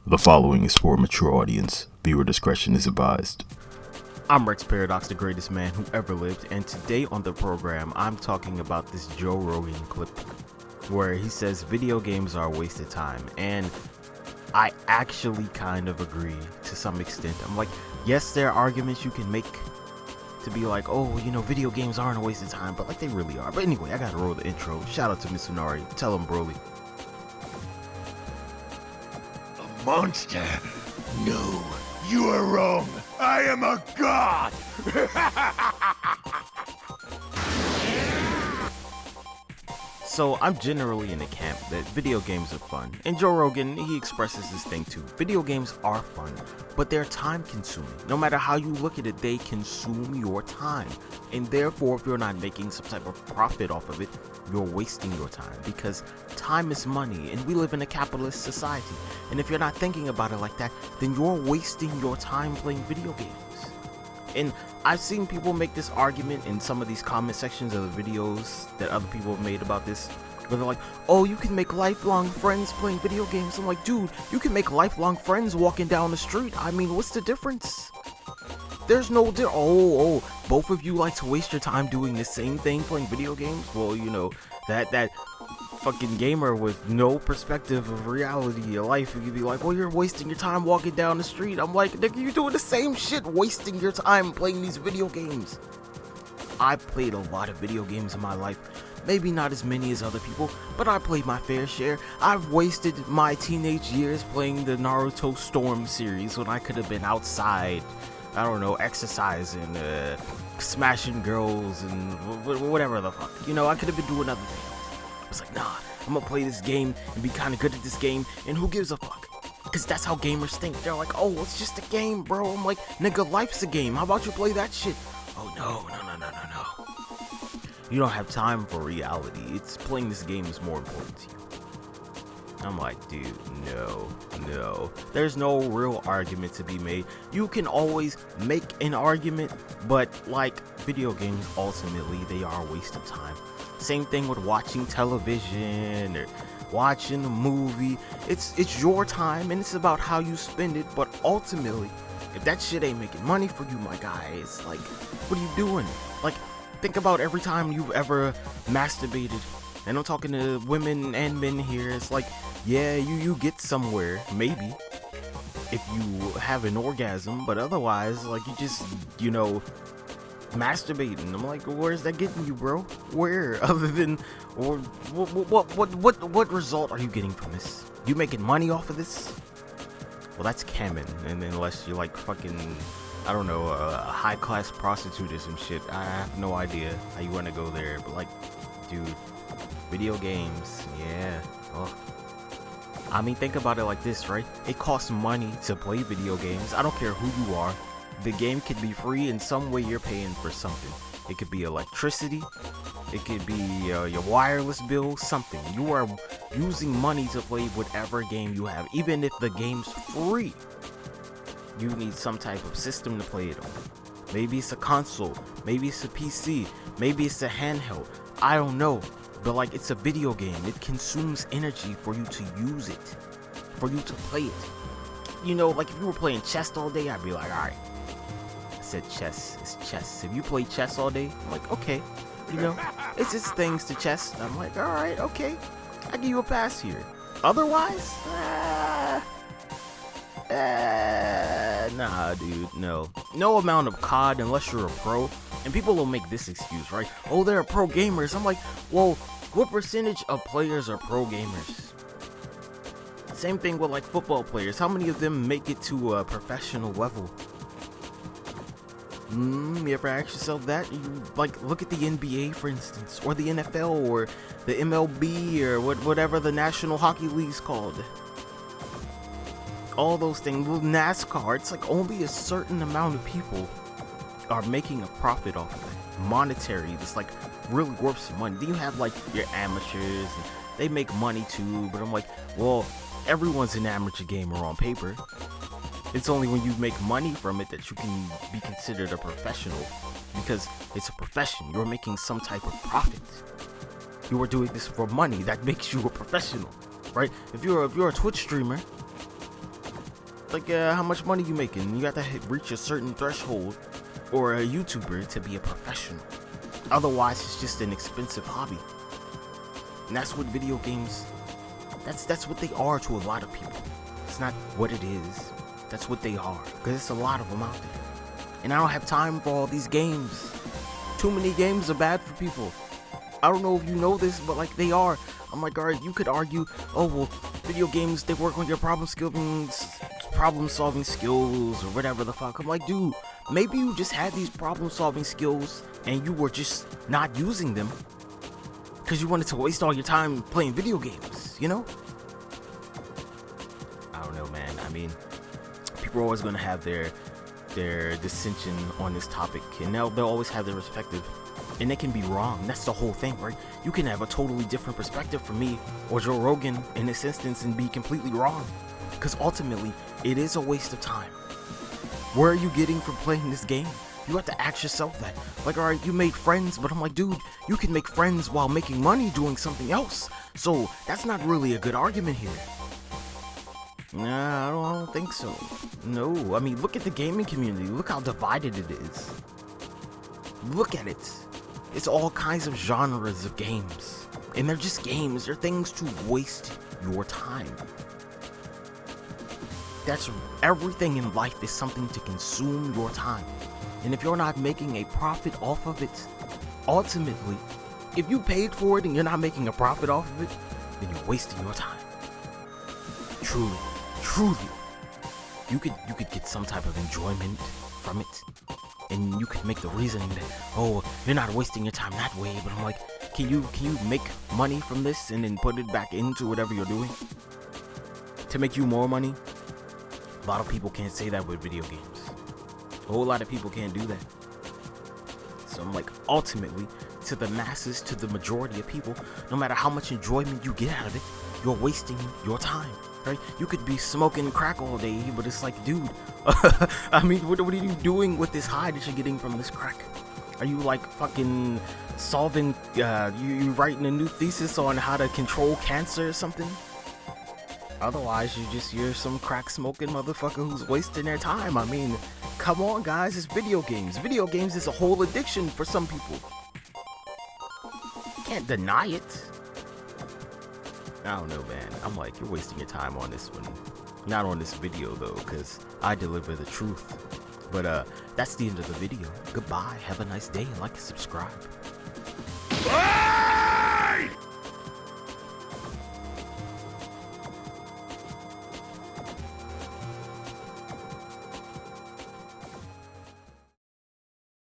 The following is for a mature audience. Viewer discretion is advised. I'm Rex Paradox, the greatest man who ever lived, and today on the program, I'm talking about this Joe Rogan clip where he says video games are a waste of time, and I actually kind of agree to some extent. I'm like, yes, there are arguments you can make to be like, oh, you know, video games aren't a waste of time, but like they really are. But anyway, I gotta roll the intro. Shout out to Mitsunari. Tell him, Broly. A monster? No, you are wrong. I am a god! So I'm generally in the camp that video games are fun, and Joe Rogan, he expresses this thing too. Video games are fun, but they're time consuming. No matter how you look at it, they consume your time, and therefore if you're not making some type of profit off of it, you're wasting your time, because time is money, and we live in a capitalist society. And if you're not thinking about it like that, then you're wasting your time playing video games. And I've seen people make this argument in some of these comment sections of the videos that other people have made about this, where they're like, oh, you can make lifelong friends playing video games. I'm like, dude, you can make lifelong friends walking down the street. I mean, what's the difference? There's no both of you like to waste your time doing the same thing, playing video games? Well, you know, that fucking gamer with no perspective of reality of life, you could be like, well, you're wasting your time walking down the street. I'm like, nigga, you're doing the same shit, wasting your time playing these video games. I played a lot of video games in my life, maybe not as many as other people, but I played my fair share. I've wasted my teenage years playing the Naruto Storm series when I could have been outside, I don't know, exercising, smashing girls, and whatever the fuck. You know, I could have been doing other things. It's like, nah, I'm gonna play this game and be kind of good at this game, and who gives a fuck? Because that's how gamers think. They're like, oh, it's just a game, bro. I'm like, nigga, life's a game. How about you play that shit? Oh, no. You don't have time for reality. It's playing this game is more important to you. I'm like, dude, no. There's no real argument to be made. You can always make an argument, but like video games, ultimately, they are a waste of time. Same thing with watching television or watching a movie. It's your time and it's about how you spend it, but ultimately, if that shit ain't making money for you, my guy, it's like, what are you doing? Like, think about every time you've ever masturbated. And I'm talking to women and men here. It's like, yeah, you get somewhere, maybe, if you have an orgasm, but otherwise, like, you just, you know, masturbating. I'm like, where's that getting you, bro? Where? Other than, or what result are you getting from this? You making money off of this? Well, that's canon, and unless you're like fucking, I don't know, a high-class prostitute or some shit, I have no idea how you want to go there. But like, dude, video games, yeah. Oh. I mean, think about it like this, right? It costs money to play video games. I don't care who you are. The game could be free. In some way you're paying for something. It could be electricity. It could be your wireless bill, something. You are using money to play whatever game you have. Even if the game's free, you need some type of system to play it on. Maybe it's a console. Maybe it's a PC. Maybe it's a handheld. I don't know. But like, it's a video game. It consumes energy for you to use it, for you to play it. You know, like if you were playing chess all day, I'd be like, alright. I said chess, it's chess. If you play chess all day, I'm like, okay. You know, it's things to chess. I'm like, alright, okay. I give you a pass here. Otherwise, nah, dude, no. No amount of COD unless you're a pro. And people will make this excuse, right? Oh, they're pro gamers. I'm like, well, what percentage of players are pro gamers? Same thing with like football players. How many of them make it to a professional level? You ever ask yourself that? You like look at the NBA, for instance, or the NFL, or the MLB, or whatever the National Hockey League's called. All those things, NASCAR. It's like only a certain amount of people are making a profit off of it. Monetary, that's like really worth some money. Then you have like your amateurs, and they make money too, but I'm like, well, everyone's an amateur gamer on paper. It's only when you make money from it that you can be considered a professional, because it's a profession. You're making some type of profit. You are doing this for money. That makes you a professional, right? If you're a Twitch streamer, like how much money you making. You got to reach a certain threshold, or a YouTuber, to be a professional. Otherwise, it's just an expensive hobby. And that's what video games, that's what they are to a lot of people. It's not what it is, that's what they are, because it's a lot of them out there. And I don't have time for all these games. Too many games are bad for people. I don't know if you know this, but like, they are. I'm like, alright, you could argue, oh well, video games, they work on your problem solving skills or whatever the fuck. I'm like, dude, maybe you just had these problem solving skills and you were just not using them because you wanted to waste all your time playing video games, you know? I don't know, man. I mean, people are always going to have their dissension on this topic, and they'll always have their respective, and they can be wrong. That's the whole thing, right? You can have a totally different perspective from me or Joe Rogan in this instance and be completely wrong, because ultimately it is a waste of time. Where are you getting from playing this game? You have to ask yourself that. Like, alright, you made friends, but I'm like, dude, you can make friends while making money doing something else. So that's not really a good argument here. Nah, I don't think so. No, I mean, look at the gaming community. Look how divided it is. Look at it. It's all kinds of genres of games. And they're just games. They're things to waste your time. That's everything in life is something to consume your time. And if you're not making a profit off of it, ultimately, if you paid for it and you're not making a profit off of it, then you're wasting your time. Truly. You could get some type of enjoyment from it, and you could make the reasoning that, oh, you're not wasting your time that way. But I'm like, can you make money from this and then put it back into whatever you're doing to make you more money? A lot of people can't say that with video games. A whole lot of people can't do that. So I'm like, ultimately, to the masses, to the majority of people, no matter how much enjoyment you get out of it, you're wasting your time. Right? You could be smoking crack all day, but it's like, dude, I mean, what are you doing with this high that you're getting from this crack? Are you like fucking solving, you writing a new thesis on how to control cancer or something? Otherwise, you're some crack smoking motherfucker who's wasting their time. I mean, come on, guys, it's video games. Video games is a whole addiction for some people. Can't deny it. I don't know, man. I'm like, you're wasting your time on this one. Not on this video, though, because I deliver the truth. But that's the end of the video. Goodbye. Have a nice day. Like and subscribe.